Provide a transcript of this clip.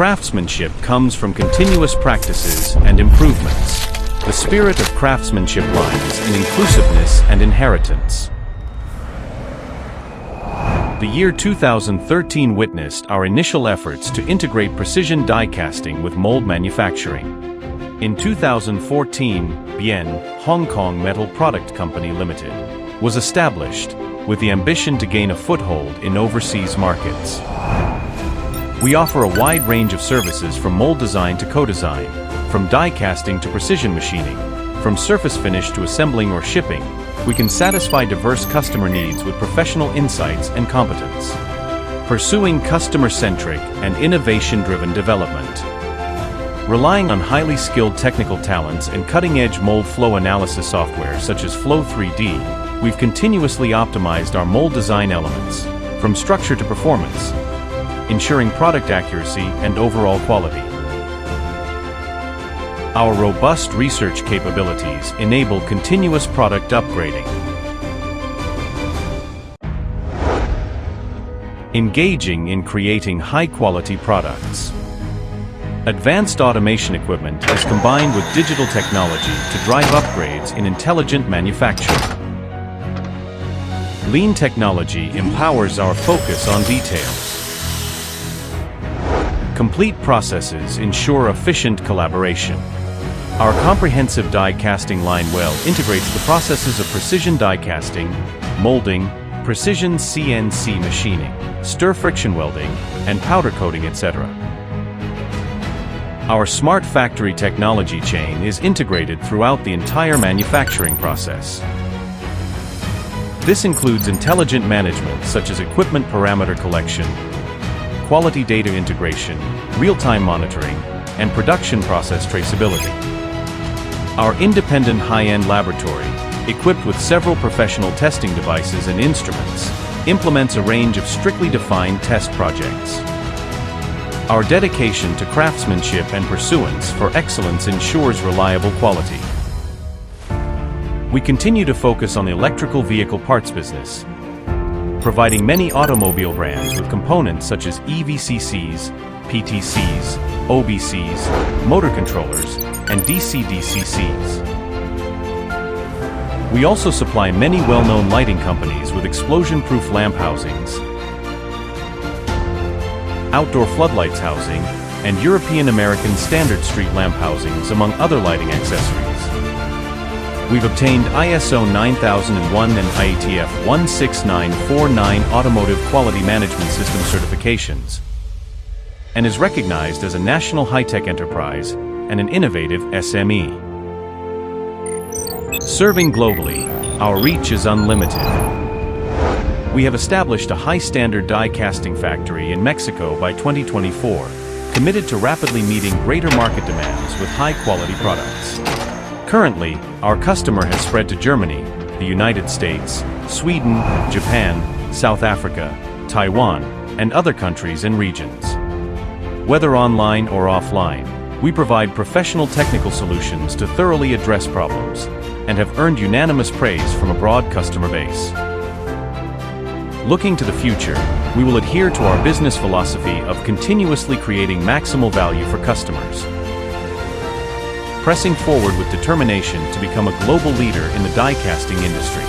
craftsmanship comes from continuous practices and improvements. The spirit of craftsmanship lies in inclusiveness and inheritance. The year 2013 witnessed our initial efforts to integrate precision die casting with mold manufacturing. In 2014, Bian, Hong Kong Metal Product Company Limited, was established with the ambition to gain a foothold in overseas markets. We offer a wide range of services from mold design to co-design, from die casting to precision machining, from surface finish to assembling or shipping. We can satisfy diverse customer needs with professional insights and competence. Pursuing customer-centric and innovation-driven development. Relying on highly skilled technical talents and cutting-edge mold flow analysis software such as Flow 3D, we've continuously optimized our mold design elements, from structure to performance, ensuring product accuracy and overall quality. Our robust research capabilities enable continuous product upgrading. Engaging in creating high-quality products. Advanced automation equipment is combined with digital technology to drive upgrades in intelligent manufacturing. Lean technology empowers our focus on details. Complete processes ensure efficient collaboration. Our comprehensive die casting line well integrates the processes of precision die casting, molding, precision CNC machining, stir friction welding, and powder coating, etc. Our smart factory technology chain is integrated throughout the entire manufacturing process. This includes intelligent management such as equipment parameter collection, quality data integration, real-time monitoring, and production process traceability. Our independent high-end laboratory, equipped with several professional testing devices and instruments, implements a range of strictly defined test projects. Our dedication to craftsmanship and pursuance for excellence ensures reliable quality. We continue to focus on the electrical vehicle parts business, providing many automobile brands with components such as EVCCs, PTCs, OBCs, motor controllers, and DC-DCCs. We also supply many well-known lighting companies with explosion-proof lamp housings, outdoor floodlights housing, and European American standard street lamp housings, among other lighting accessories. We've obtained ISO 9001 and IATF 16949 Automotive Quality Management System certifications, and is recognized as a national high-tech enterprise and an innovative SME. Serving globally, our reach is unlimited. We have established a high-standard die casting factory in Mexico by 2024, committed to rapidly meeting greater market demands with high-quality products. Currently, our customer has spread to Germany, the United States, Sweden, Japan, South Africa, Taiwan, and other countries and regions. Whether online or offline, we provide professional technical solutions to thoroughly address problems, and have earned unanimous praise from a broad customer base. Looking to the future, we will adhere to our business philosophy of continuously creating maximal value for customers. Pressing forward with determination to become a global leader in the die casting industry.